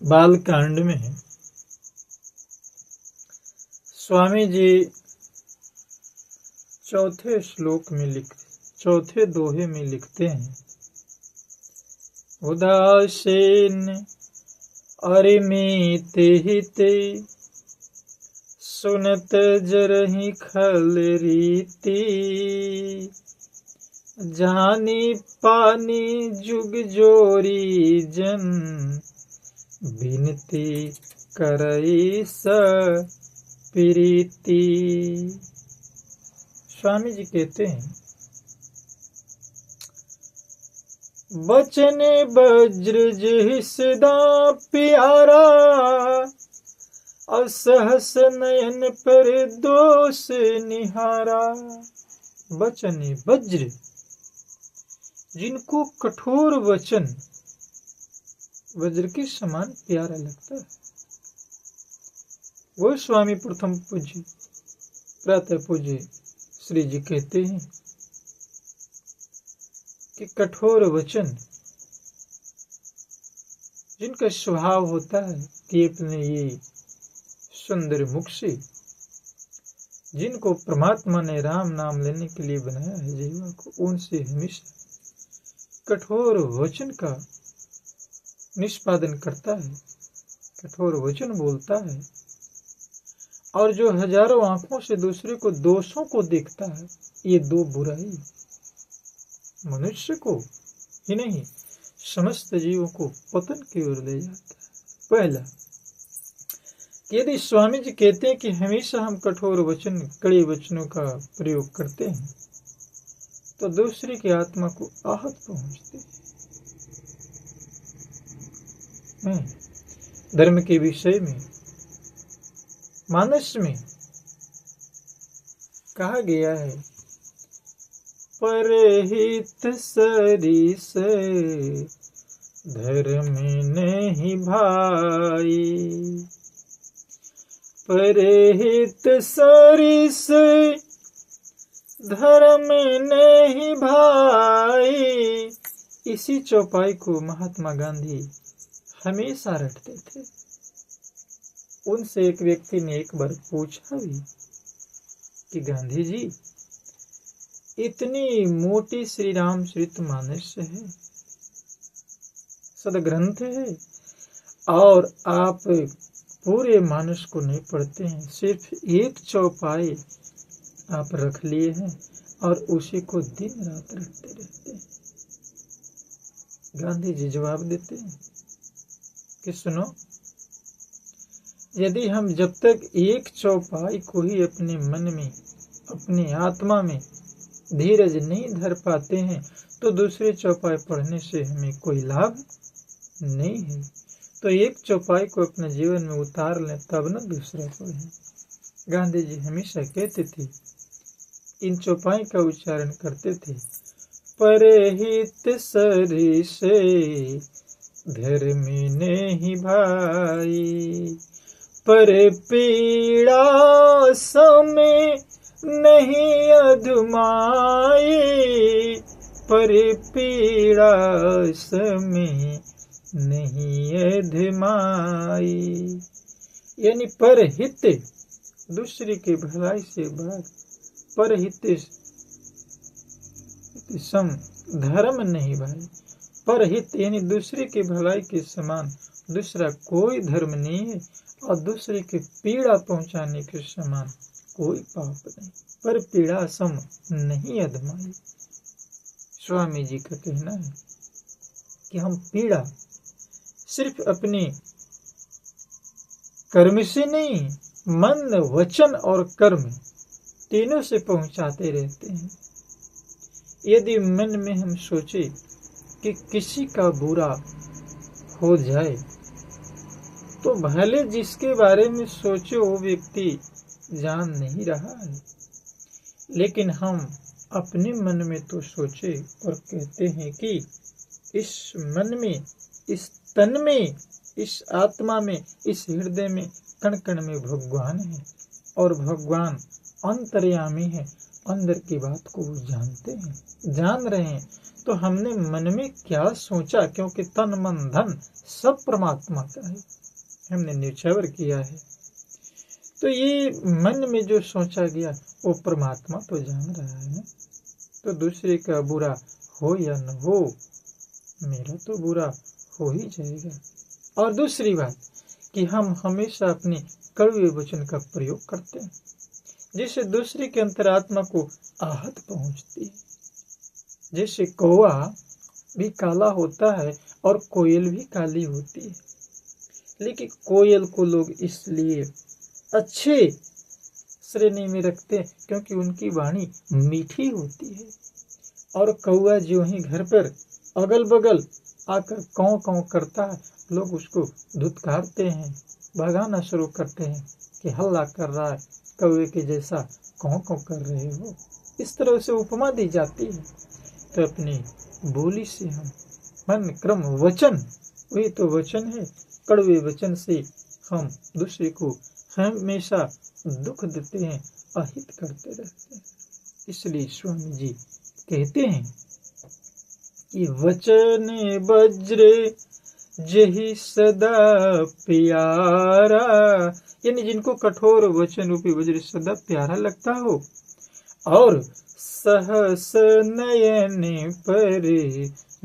बालकांड में है। स्वामी जी चौथे दोहे में लिखते हैं, उदासीन अरिमित हिते सुनत जरहि खल रीति जानी पानी जुग जोरी जन बिनती करई प्रीति। स्वामी जी कहते हैं, बचन वज्र जिहि सदा प्यारा असहस नयन पर दोष निहारा। वचन वज्र, जिनको कठोर वचन वज्र के समान प्यारा लगता है, वो स्वामी प्रथम पूज्य प्रातः पूज्य श्री जी कहते हैं कि कठोर वचन, जिनका स्वभाव होता है कि अपने ये सुंदर मुख से, जिनको परमात्मा ने राम नाम लेने के लिए बनाया है जीवा को, उनसे हमेशा कठोर वचन का निष्पादन करता है, कठोर वचन बोलता है। और जो हजारों आंखों से दूसरे को दोषों को देखता है, ये दो बुराई मनुष्य को ही नहीं समस्त जीवों को पतन की ओर ले जाता है। पहला, यदि स्वामी जी कहते हैं कि हमेशा हम कठोर वचन, कड़े वचनों का प्रयोग करते हैं, तो दूसरे की आत्मा को आहत पहुंचते हैं। धर्म के विषय में मानस में कहा गया है, परहित सरिस धर्म नहीं भाई। परहित सरिस धर्म नहीं भाई। इसी चौपाई को महात्मा गांधी हमेशा रटते थे। उनसे एक व्यक्ति ने एक बार पूछा भी कि गांधी जी, इतनी मोटी श्री रामचरित मानस है, सदग्रंथ है, और आप पूरे मानस को नहीं पढ़ते हैं, सिर्फ एक चौपाई आप रख लिए हैं और उसी को दिन रात रटते रहते हैं। गांधी जी जवाब देते हैं कि सुनो, यदि हम जब तक एक चौपाई को ही अपने मन में, अपनी आत्मा में धीरज नहीं धर पाते हैं, तो दूसरे चौपाई पढ़ने से हमें कोई लाभ नहीं है। तो एक चौपाई को अपने जीवन में उतार लें, तब न दूसरा पढ़ें। गांधी जी हमेशा कहते थे, इन चौपाई का उच्चारण करते थे, परहित सरिस धर्म नहीं भाई। पर पीड़ा समय नहीं अधमाई। पर पीड़ा समय नहीं अधमाई। यानी परहित, दूसरे की भलाई से बड़ा परहित सम धर्म नहीं भाई। परहित यानी दूसरे की भलाई के समान दूसरा कोई धर्म नहीं है, और दूसरे की पीड़ा पहुंचाने के समान कोई पाप नहीं। पर पीड़ा सम नहीं अधमाई। स्वामी जी का कहना है कि हम पीड़ा सिर्फ अपने कर्म से नहीं, मन, वचन और कर्म तीनों से पहुंचाते रहते हैं। यदि मन में हम सोचे कि किसी का बुरा हो जाए, तो भले जिसके बारे में सोचे वो व्यक्ति जान नहीं रहा है, लेकिन हम अपने मन में तो सोचे और कहते हैं कि इस मन में, इस तन में, इस आत्मा में, इस हृदय में, कण कण में भगवान है, और भगवान अंतर्यामी है, अंदर की बात को वो जानते हैं, जान रहे हैं। तो हमने मन में क्या सोचा, क्योंकि तन मन धन सब परमात्मा का है, हमने न्यौछावर किया है। तो ये मन में जो सोचा गया वो परमात्मा तो जान रहा है ना। तो दूसरे का बुरा हो या न हो, मेरा तो बुरा हो ही जाएगा। और दूसरी बात कि हम हमेशा अपने कड़वे वचन का प्रयोग करते हैं, जिससे दूसरे के अंतरात्मा को आहत पहुंचती है। जैसे कौवा भी काला होता है और कोयल भी काली होती है, लेकिन कोयल को लोग इसलिए अच्छे श्रेणी में रखते हैं क्योंकि उनकी वाणी मीठी होती है। और कौवा जो ही घर पर अगल बगल आकर कौ कौ करता है, लोग उसको धुतकारते हैं, भगाना शुरू करते हैं कि हल्ला कर रहा है, कौवे के जैसा कौ कौ कर रहे हो। इस तरह से उपमा दी जाती है। तो अपनी बोली से हम मन क्रम वचन, वही तो वचन है, कड़वे वचन से हम दूसरे को हमेशा दुख देते हैं, अहित करते रहते हैं। इसलिए स्वामी जी कहते हैं कि वचन वज्र जही सदा प्यारा, यानी जिनको कठोर वचन रूपी वज्र सदा प्यारा लगता हो, और सहस नयन पर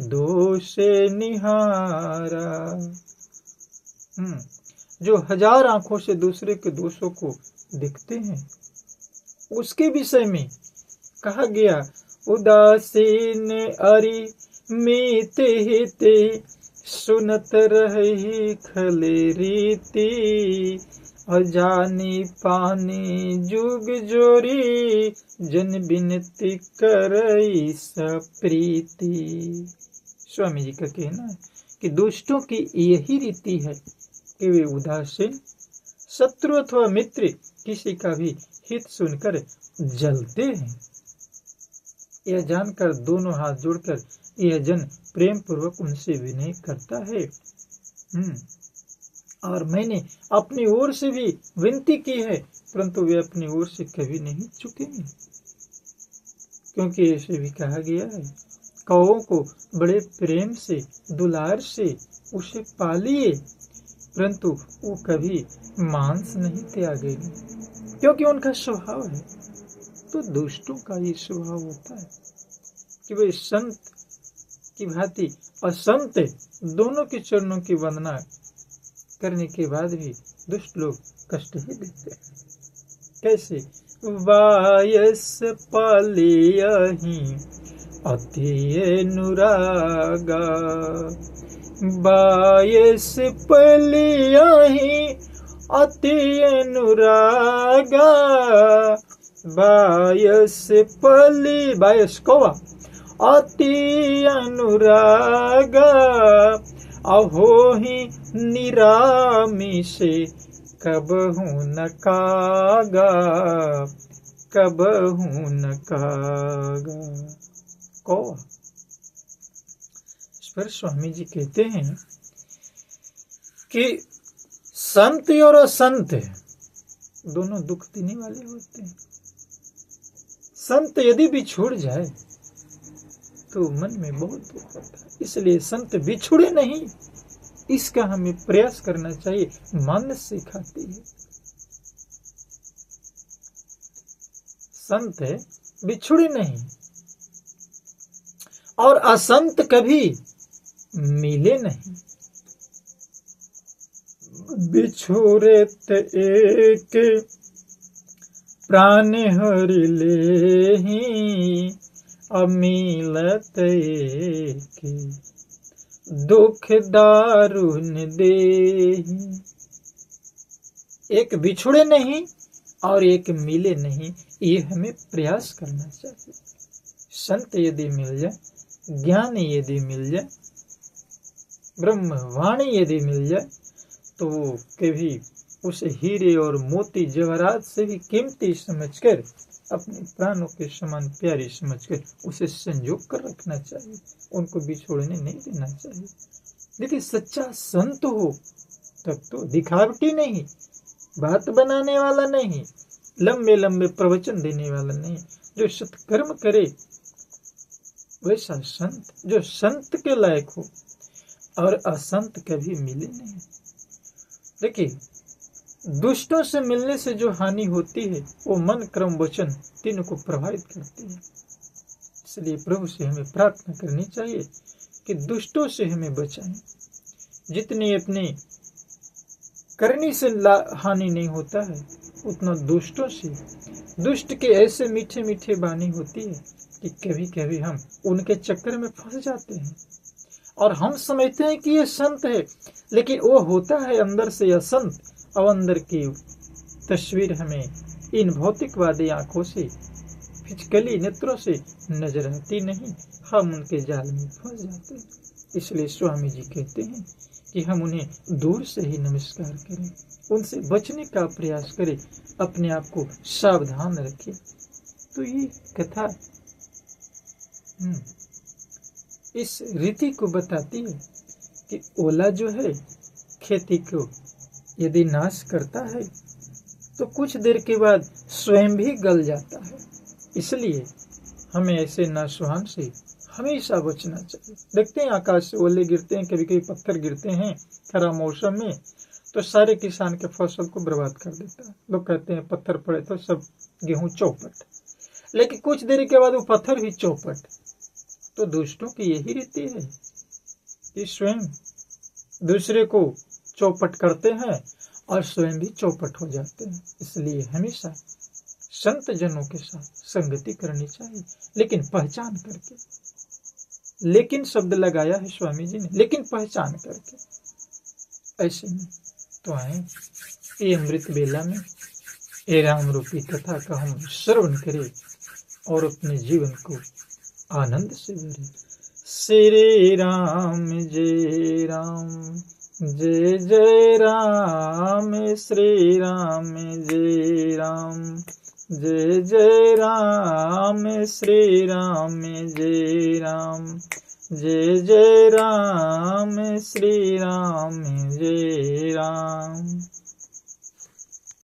दोष निहारा, जो हजार आंखों से दूसरे के दोषों को देखते हैं, उसके विषय में कहा गया उदासीन अरि मीत हिते सुनत रही खले रीति, अजानी पानी जुग जोरी जन बिनती करई सप्रीति। स्वामी जी का कहना है कि दुष्टों की यही रीति है कि वे उदासीन, शत्रु अथवा मित्र किसी का भी हित सुनकर जलते हैं। यह जानकर दोनों हाथ जोड़कर यह जन प्रेम पूर्वक उनसे विनय करता है। और मैंने अपनी ओर से भी विनती की है, परंतु वे अपनी ओर से कभी नहीं चुकेंगे, क्योंकि ऐसे भी कहा गया है, कौओं को बड़े प्रेम से दुलार से उसे पालिए, परंतु वो कभी मांस नहीं त्यागेंगे, क्योंकि उनका स्वभाव है। तो दुष्टों का ये स्वभाव होता है कि वे संत की भांति असंत दोनों के चरणों की वंदना करने के बाद भी दुष्ट लोग कष्ट ही देते हैं। कैसे? वायस पालियहि अति अनुरागा, बायस पलियहि अति अनुरागा, बायस पली, बायस कौवा अति अनुरागा, अहो ही निरामी से कबहू न कागा, कबहू न कागा। कौवा। इस पर स्वामी जी कहते हैं कि संत और असंत दोनों दुख देने वाले होते हैं। संत यदि बिछुड़ जाए तो मन में बहुत दुख होता है, इसलिए संत बिछुड़े नहीं, इसका हमें प्रयास करना चाहिए। मन सिखाती है, संत बिछुड़े नहीं, और असंत कभी मिले नहीं। बिछुड़त एक प्राण हरि लेहि, अमिलत एक दुख दारुण देहि। एक बिछुड़े नहीं और एक मिले नहीं, ये हमें प्रयास करना चाहिए। संत यदि मिल जाए, ज्ञान यदि मिल जाए, ब्रह्मवाणी यदि मिल जाए, तो वो कभी उसे हीरे और मोती जवाहरात से भी कीमती समझकर, अपने प्राणों के समान प्यारी समझकर उसे संजोग कर रखना चाहिए, उनको बिछोड़ने नहीं देना चाहिए। देखिए, सच्चा संत हो तब तो दिखावटी नहीं, बात बनाने वाला नहीं, लंबे लंबे प्रवचन देने वाला नहीं, जो सत्कर्म करे, वैसा संत जो संत के लायक हो, और असंत कभी मिले नहीं। देखिए, दुष्टों से मिलने से जो हानि होती है वो मन, क्रम, वचन तीनों को प्रभावित करती है। इसलिए प्रभु से हमें प्रार्थना करनी चाहिए कि दुष्टों से हमें बचाएं। जितनी अपनी करनी से हानि नहीं होता है, उतना दुष्टों से, दुष्ट के ऐसे मीठे मीठे वाणी होती है कि कभी कभी हम उनके चक्कर में फंस जाते हैं और हम समझते हैं कि ये संत है, लेकिन वो होता है अंदर से असंत। और अंदर की तस्वीर हमें इन भौतिकवादी आंखों से, फिजकली नेत्रों से नजर आती नहीं, हम उनके जाल में फंस जाते हैं। इसलिए स्वामी जी कहते हैं कि हम उन्हें दूर से ही नमस्कार करें, उनसे बचने का प्रयास करें, अपने आप को सावधान रखें। तो ये कथा इस रीति को बताती है कि ओला जो है खेती को यदि नाश करता है तो कुछ देर के बाद स्वयं भी गल जाता है। इसलिए हमें ऐसे नाशवान से हमेशा बचना चाहिए। देखते हैं आकाश से ओले गिरते हैं, कभी कभी पत्थर गिरते हैं खराब मौसम में, तो सारे किसान के फसल को बर्बाद कर देता है। लोग कहते हैं पत्थर पड़े तो सब गेहूं चौपट, लेकिन कुछ देर के बाद वो पत्थर भी चौपट। तो दुष्टों की यही रीति है कि स्वयं दूसरे को चौपट करते हैं और स्वयं भी चौपट हो जाते हैं। इसलिए हमेशा संत जनों के साथ संगति करनी चाहिए, लेकिन पहचान करके। लेकिन शब्द लगाया है स्वामी जी ने, लेकिन पहचान करके। ऐसे में तो आए ये अमृत बेला में ये राम रूपी कथा का हम श्रवण करें और अपने जीवन को आनंद से भरे। श्री राम जय राम, जय जय राम, श्री राम जय राम, जय जय राम, श्री राम जय राम, जय जय राम, श्री राम जय राम।